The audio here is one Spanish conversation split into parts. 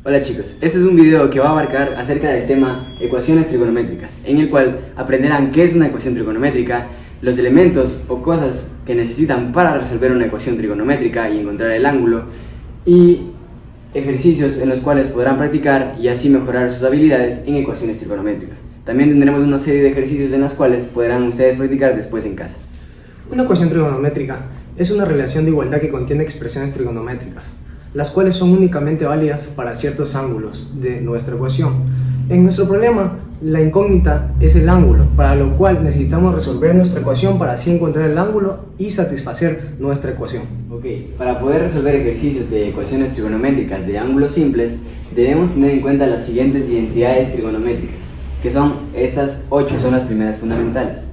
Hola chicos, este es un video que va a abarcar acerca del tema ecuaciones trigonométricas, en el cual aprenderán qué es una ecuación trigonométrica, los elementos o cosas que necesitan para resolver una ecuación trigonométrica y encontrar el ángulo, y ejercicios en los cuales podrán practicar y así mejorar sus habilidades en ecuaciones trigonométricas. También tendremos una serie de ejercicios en los cuales podrán ustedes practicar después en casa. Una ecuación trigonométrica es una relación de igualdad que contiene expresiones trigonométricas, las cuales son únicamente válidas para ciertos ángulos de nuestra ecuación. En nuestro problema, la incógnita es el ángulo, para lo cual necesitamos resolver nuestra ecuación para así encontrar el ángulo y satisfacer nuestra ecuación. Para poder resolver ejercicios de ecuaciones trigonométricas de ángulos simples, debemos tener en cuenta las siguientes identidades trigonométricas, que son estas 8, son las primeras fundamentales.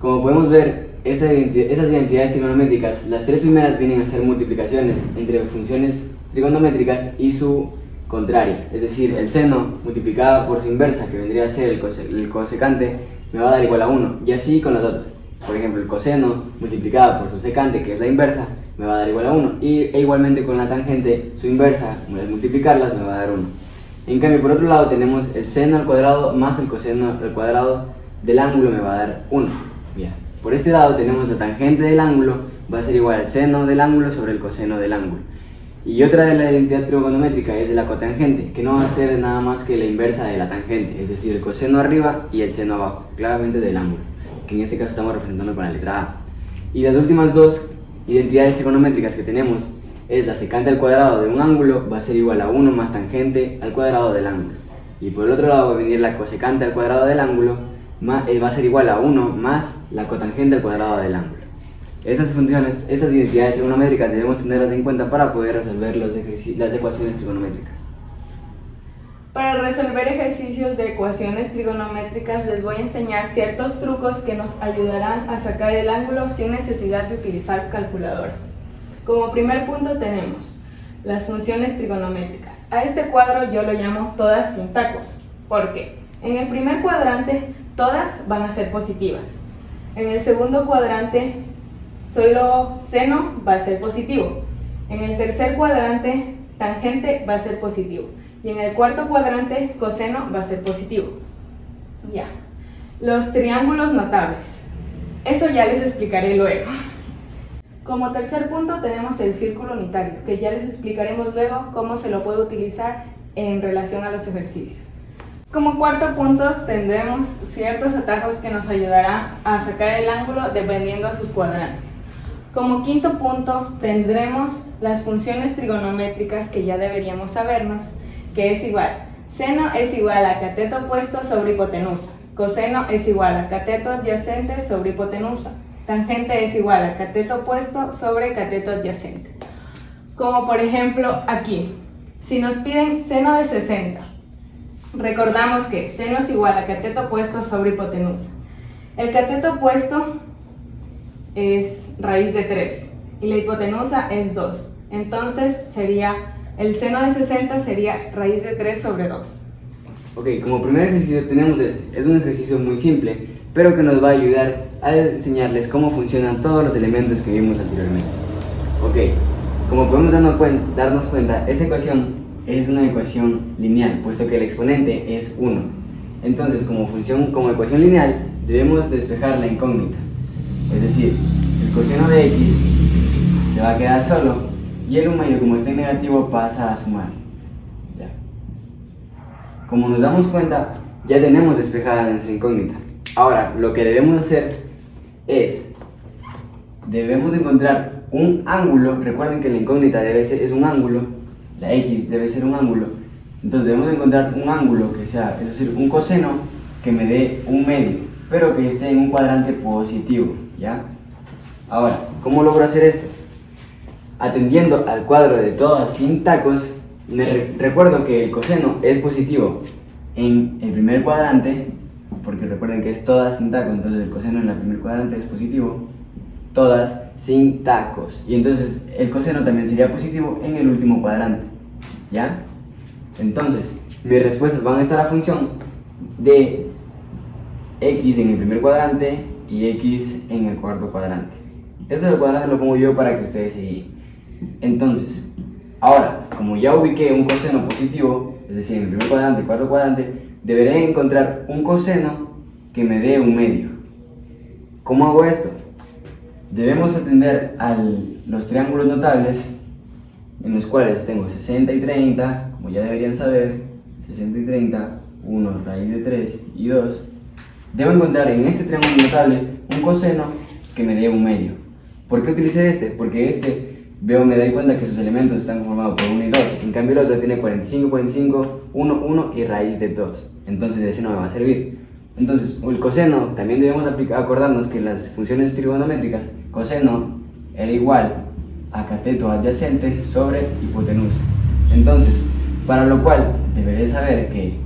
Como podemos ver, esas identidades trigonométricas, las tres primeras vienen a ser multiplicaciones entre funciones trigonométricas y su contraria, es decir, el seno multiplicado por su inversa, que vendría a ser el cosecante, me va a dar igual a 1, y así con las otras. Por ejemplo, el coseno multiplicado por su secante, que es la inversa, me va a dar igual a 1, e igualmente con la tangente, su inversa, al multiplicarlas, me va a dar 1. En cambio, por otro lado, tenemos el seno al cuadrado más el coseno al cuadrado del ángulo, me va a dar 1. Por este lado tenemos la tangente del ángulo, va a ser igual al seno del ángulo sobre el coseno del ángulo. Y otra de la identidad trigonométrica es de la cotangente, que no va a ser nada más que la inversa de la tangente, es decir, el coseno arriba y el seno abajo, claramente del ángulo, que en este caso estamos representando con la letra A. Y las últimas dos identidades trigonométricas que tenemos es la secante al cuadrado de un ángulo, va a ser igual a 1 más tangente al cuadrado del ángulo. Y por el otro lado va a venir la cosecante al cuadrado del ángulo, va a ser igual a 1 más la cotangente al cuadrado del ángulo. Estas identidades trigonométricas debemos tenerlas en cuenta para poder resolver las ecuaciones trigonométricas. Para resolver ejercicios de ecuaciones trigonométricas les voy a enseñar ciertos trucos que nos ayudarán a sacar el ángulo sin necesidad de utilizar calculadora. Como primer punto tenemos las funciones trigonométricas. A este cuadro yo lo llamo todas sin tacos. ¿Por qué? En el primer cuadrante todas van a ser positivas. En el segundo cuadrante solo seno va a ser positivo. En el tercer cuadrante tangente va a ser positivo. Y en el cuarto cuadrante coseno va a ser positivo. Los triángulos notables. Eso ya les explicaré luego. Como tercer punto tenemos el círculo unitario, que ya les explicaremos luego cómo se lo puede utilizar en relación a los ejercicios. Como cuarto punto tendremos ciertos atajos que nos ayudarán a sacar el ángulo dependiendo de sus cuadrantes. Como quinto punto tendremos las funciones trigonométricas que ya deberíamos sabernos, que es igual, seno es igual a cateto opuesto sobre hipotenusa, coseno es igual a cateto adyacente sobre hipotenusa, tangente es igual a cateto opuesto sobre cateto adyacente. Como por ejemplo aquí, si nos piden seno de 60, recordamos que seno es igual a cateto opuesto sobre hipotenusa. El cateto opuesto es raíz de 3 y la hipotenusa es 2. Entonces el seno de 60 sería raíz de 3 sobre 2. Como primer ejercicio tenemos este. Es un ejercicio muy simple, pero que nos va a ayudar a enseñarles cómo funcionan todos los elementos que vimos anteriormente. Como podemos darnos cuenta, esta ecuación es una ecuación lineal, puesto que el exponente es 1. Entonces, como ecuación lineal, debemos despejar la incógnita. Es decir, el coseno de x se va a quedar solo y el 1 medio, como está en negativo, pasa a sumar. Como nos damos cuenta, ya tenemos despejada nuestra incógnita. Ahora, lo que debemos hacer es, debemos encontrar un ángulo. Recuerden que la incógnita es un ángulo, la x debe ser un ángulo. Entonces debemos encontrar un ángulo que sea, es decir, un coseno que me dé un medio, pero que esté en un cuadrante positivo. Ahora, ¿cómo logro hacer esto? Atendiendo al cuadro de todas sin tacos, recuerdo que el coseno es positivo en el primer cuadrante, porque recuerden que es todas sin tacos, entonces el coseno en el primer cuadrante es positivo, todas sin tacos, y entonces el coseno también sería positivo en el último cuadrante. Entonces mis respuestas van a estar a función de x en el primer cuadrante y x en el cuarto cuadrante. Esto del cuadrante lo pongo yo para que ustedes se guíen. Entonces, Ahora, como ya ubiqué un coseno positivo, es decir, en el primer cuadrante y cuarto cuadrante, deberé encontrar un coseno que me dé un medio. ¿Cómo hago esto? Debemos atender a los triángulos notables, en los cuales tengo 60 y 30, como ya deberían saber, 60 y 30, 1 raíz de 3 y 2. Debo encontrar en este triángulo notable un coseno que me dé un medio. ¿Por qué utilicé este? Porque me doy cuenta que sus elementos están conformados por 1 y 2, en cambio el otro tiene 45, 45, 1, 1 y raíz de 2, entonces ese no me va a servir. Entonces, el coseno, también debemos acordarnos que en las funciones trigonométricas, coseno era igual a cateto adyacente sobre hipotenusa. Entonces, para lo cual deberé saber que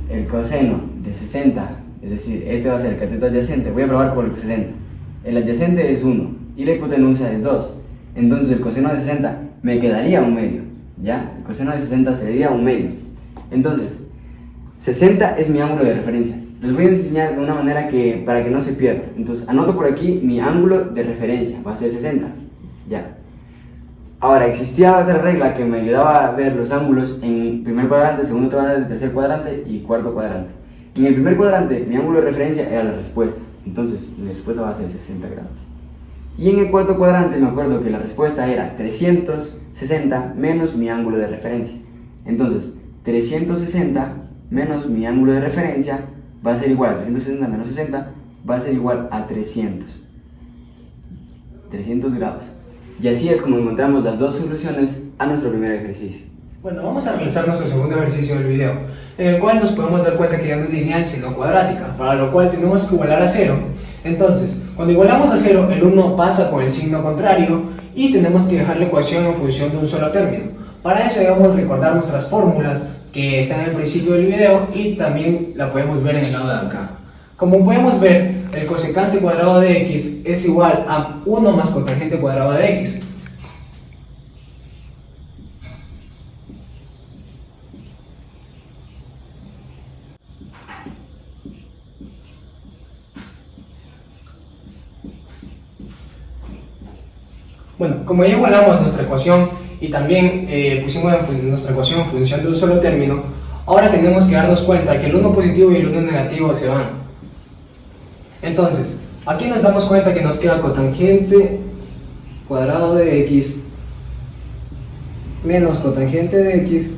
el coseno de 60, es decir, este va a ser el cateto adyacente, voy a probar por el 60, el adyacente es 1 y la hipotenusa es 2, entonces el coseno de 60 me quedaría un medio, ¿ya? El coseno de 60 sería un medio. Entonces, 60 es mi ángulo de referencia. Les voy a enseñar de una manera para que no se pierda. Entonces, anoto por aquí mi ángulo de referencia, va a ser 60, ya. Ahora, existía otra regla que me ayudaba a ver los ángulos en primer cuadrante, segundo cuadrante, tercer cuadrante y cuarto cuadrante. En el primer cuadrante, mi ángulo de referencia era la respuesta, entonces mi respuesta va a ser 60 grados. Y en el cuarto cuadrante me acuerdo que la respuesta era 360 menos mi ángulo de referencia. Entonces, 360 menos mi ángulo de referencia va a ser igual a 360 menos 60, va a ser igual a 300 grados. Y así es como encontramos las dos soluciones a nuestro primer ejercicio. Bueno, vamos a realizar nuestro segundo ejercicio del video, en el cual nos podemos dar cuenta que ya no es lineal sino cuadrática, para lo cual tenemos que igualar a 0. Entonces, cuando igualamos a 0, el 1 pasa con el signo contrario y tenemos que dejar la ecuación en función de un solo término. Para eso debemos recordar nuestras fórmulas que están en el principio del video y también la podemos ver en el lado de acá. Como podemos ver, el cosecante cuadrado de x es igual a 1 más cotangente cuadrado de x. Bueno, como ya igualamos nuestra ecuación y también pusimos nuestra ecuación en función de un solo término, ahora tenemos que darnos cuenta que el 1 positivo y el 1 negativo se van. Entonces, aquí nos damos cuenta que nos queda cotangente cuadrado de x menos cotangente de x,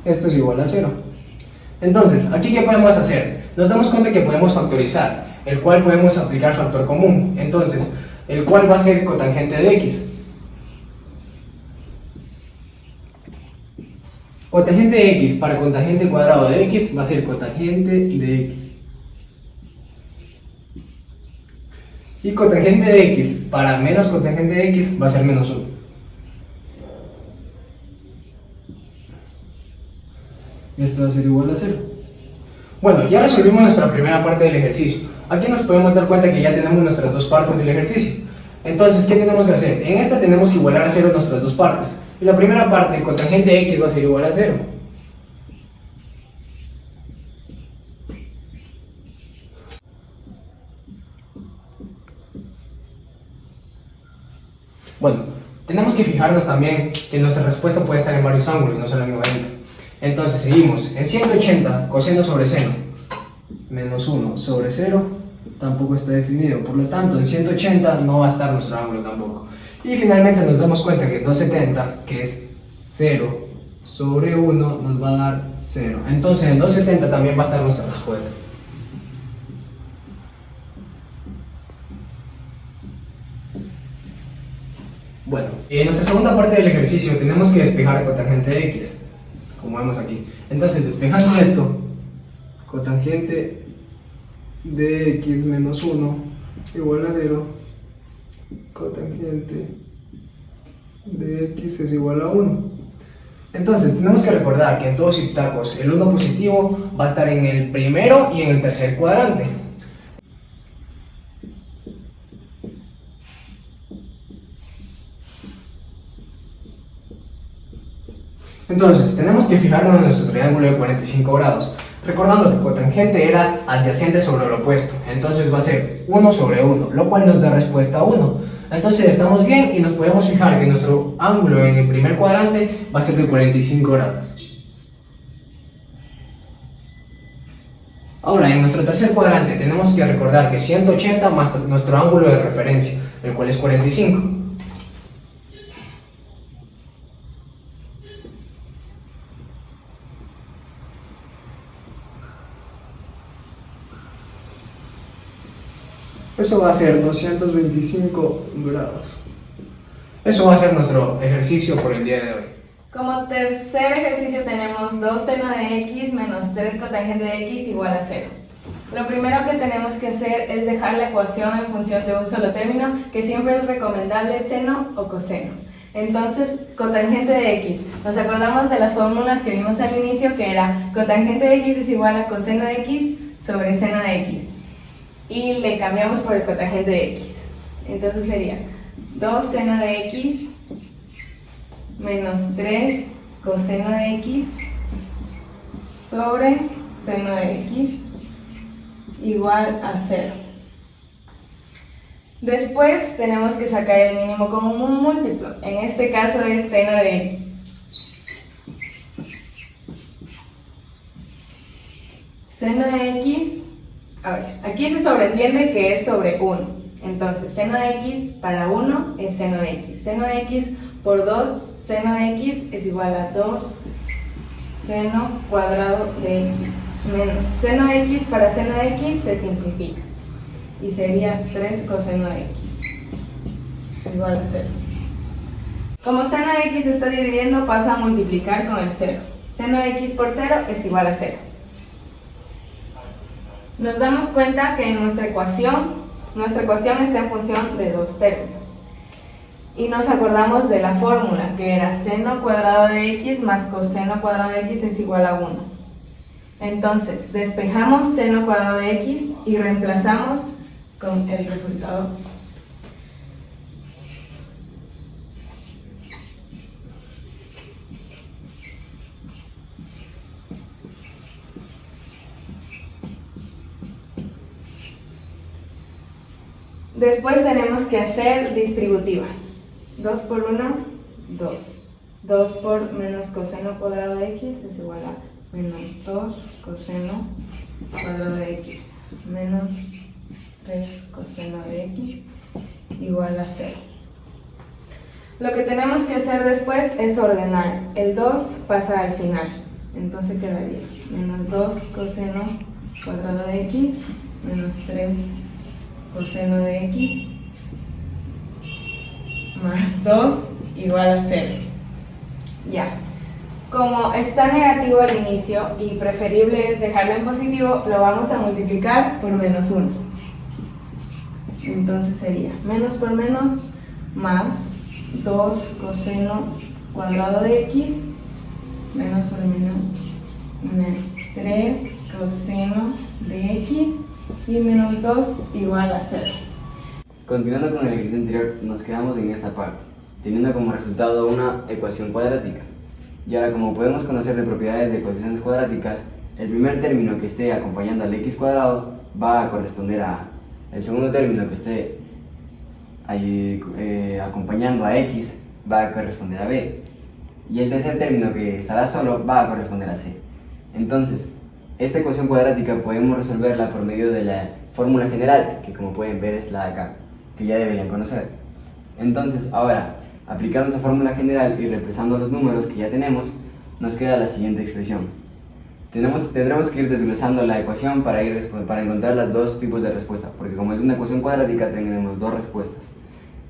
esto es igual a 0. Entonces, aquí ¿qué podemos hacer? Nos damos cuenta que podemos factorizar, el cual podemos aplicar factor común. Entonces, el cual va a ser cotangente de x. Cotangente de x para cotangente cuadrado de x va a ser cotangente de x. Y cotangente de x para menos cotangente de x va a ser menos 1. Esto va a ser igual a 0. Bueno, ya resolvimos nuestra primera parte del ejercicio. Aquí nos podemos dar cuenta que ya tenemos nuestras dos partes del ejercicio. Entonces, ¿qué tenemos que hacer? En esta tenemos que igualar a 0 nuestras dos partes. Y la primera parte, cotangente de x va a ser igual a 0. Bueno, tenemos que fijarnos también que nuestra respuesta puede estar en varios ángulos, no solo en 90. Entonces, seguimos. En 180, coseno sobre seno, menos 1 sobre 0, tampoco está definido. Por lo tanto, en 180 no va a estar nuestro ángulo tampoco. Y finalmente nos damos cuenta que en 270, que es 0 sobre 1, nos va a dar 0. Entonces, en 270 también va a estar nuestra respuesta. Bueno, en nuestra segunda parte del ejercicio tenemos que despejar el cotangente de x, como vemos aquí. Entonces, despejando esto, cotangente de x menos 1 igual a 0, cotangente de x es igual a 1. Entonces, tenemos que recordar que en todos y tacos el 1 positivo va a estar en el primero y en el tercer cuadrante. Entonces, tenemos que fijarnos en nuestro triángulo de 45 grados, recordando que cotangente era adyacente sobre el opuesto, entonces va a ser 1 sobre 1, lo cual nos da respuesta a 1. Entonces estamos bien y nos podemos fijar que nuestro ángulo en el primer cuadrante va a ser de 45 grados. Ahora, en nuestro tercer cuadrante tenemos que recordar que 180 más nuestro ángulo de referencia, el cual es 45. Eso va a ser 225 grados. Eso va a ser nuestro ejercicio por el día de hoy. Como tercer ejercicio tenemos 2 seno de x menos 3 cotangente de x igual a 0. Lo primero que tenemos que hacer es dejar la ecuación en función de un solo término, que siempre es recomendable seno o coseno. Entonces, cotangente de x. Nos acordamos de las fórmulas que vimos al inicio, que era cotangente de x es igual a coseno de x sobre seno de x. Y le cambiamos por el cotangente de x. Entonces sería 2 seno de x menos 3 coseno de x sobre seno de x igual a 0. Después tenemos que sacar el mínimo común múltiplo. En este caso es seno de x. Seno de x, a ver, aquí se sobreentiende que es sobre 1. Entonces, seno de x para 1 es seno de x. Seno de x por 2, seno de x es igual a 2 seno cuadrado de x menos seno de x para seno de x se simplifica y sería 3 coseno de x igual a 0. Como seno de x se está dividiendo, pasa a multiplicar con el 0. Seno de x por 0 es igual a 0. Nos damos cuenta que en nuestra ecuación está en función de dos términos. Y nos acordamos de la fórmula, que era seno cuadrado de x más coseno cuadrado de x es igual a 1. Entonces, despejamos seno cuadrado de x y reemplazamos con el resultado. Después tenemos que hacer distributiva. 2 por 1, 2. 2 por menos coseno cuadrado de x es igual a menos 2 coseno cuadrado de x menos 3 coseno de x igual a 0. Lo que tenemos que hacer después es ordenar. El 2 pasa al final. Entonces quedaría menos 2 coseno cuadrado de x menos 3 coseno de x más 2 igual a 0. Ya. Como está negativo al inicio y preferible es dejarlo en positivo, lo vamos a multiplicar por menos 1. Entonces sería menos por menos más 2 coseno cuadrado de x menos por menos más 3 coseno de x y menos 2 igual a 0. Continuando con el ejercicio anterior, nos quedamos en esta parte, teniendo como resultado una ecuación cuadrática. Y ahora, como podemos conocer de propiedades de ecuaciones cuadráticas, el primer término que esté acompañando al x cuadrado va a corresponder a A. El segundo término que esté acompañando a x va a corresponder a B. Y el tercer término que estará solo va a corresponder a C. Entonces, esta ecuación cuadrática podemos resolverla por medio de la fórmula general, que como pueden ver es la de acá, que ya deberían conocer. Entonces, ahora, aplicando esa fórmula general y reemplazando los números que ya tenemos, nos queda la siguiente expresión. Tendremos que ir desglosando la ecuación para encontrar los dos tipos de respuesta, porque como es una ecuación cuadrática tenemos dos respuestas.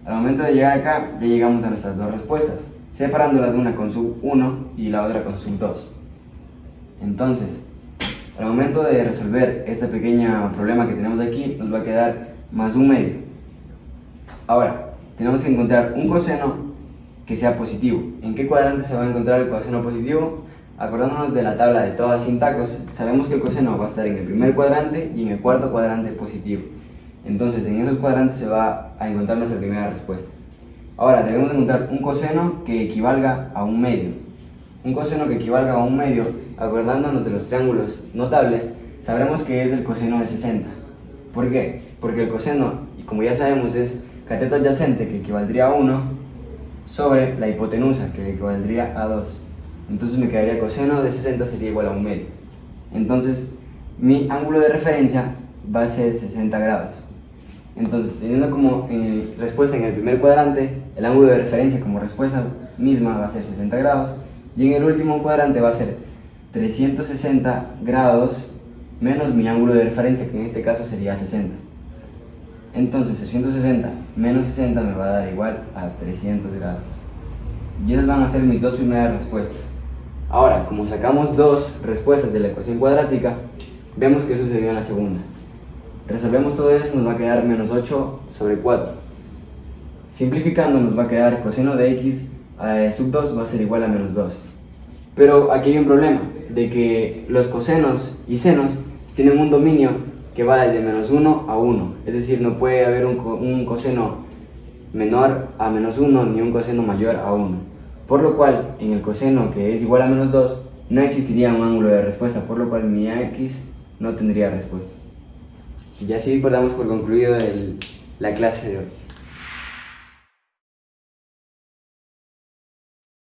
Al momento de llegar acá, ya llegamos a nuestras dos respuestas, separándolas una con sub 1 y la otra con sub 2. Entonces, al momento de resolver este pequeño problema que tenemos aquí, nos va a quedar más 1 medio. Ahora, tenemos que encontrar un coseno que sea positivo. ¿En qué cuadrante se va a encontrar el coseno positivo? Acordándonos de la tabla de todas sin tacos, sabemos que el coseno va a estar en el primer cuadrante y en el cuarto cuadrante positivo. Entonces, en esos cuadrantes se va a encontrar nuestra primera respuesta. Ahora, debemos encontrar un coseno que equivalga a 1 medio. Un coseno que equivalga a 1 medio, acordándonos de los triángulos notables, sabremos que es el coseno de 60. ¿Por qué? Porque el coseno, como ya sabemos, es cateto adyacente, que equivaldría a 1, sobre la hipotenusa, que equivaldría a 2. Entonces me quedaría coseno de 60 sería igual a 1 medio. Entonces mi ángulo de referencia va a ser 60 grados. Entonces, teniendo como respuesta en el primer cuadrante, el ángulo de referencia como respuesta misma va a ser 60 grados, y en el último cuadrante va a ser 360 grados menos mi ángulo de referencia, que en este caso sería 60. Entonces 360 menos 60 me va a dar igual a 300 grados. Y esas van a ser mis dos primeras respuestas. Ahora, como sacamos dos respuestas de la ecuación cuadrática, vemos qué sucedió en la segunda. Resolvemos todo eso, nos va a quedar menos 8 sobre 4. Simplificando nos va a quedar coseno de x sub 2 va a ser igual a menos 12. Pero aquí hay un problema, de que los cosenos y senos tienen un dominio que va desde menos 1 a 1. Es decir, no puede haber un coseno menor a menos 1 ni un coseno mayor a 1. Por lo cual, en el coseno que es igual a menos 2, no existiría un ángulo de respuesta, por lo cual mi x no tendría respuesta. Y así damos por concluido la clase de hoy.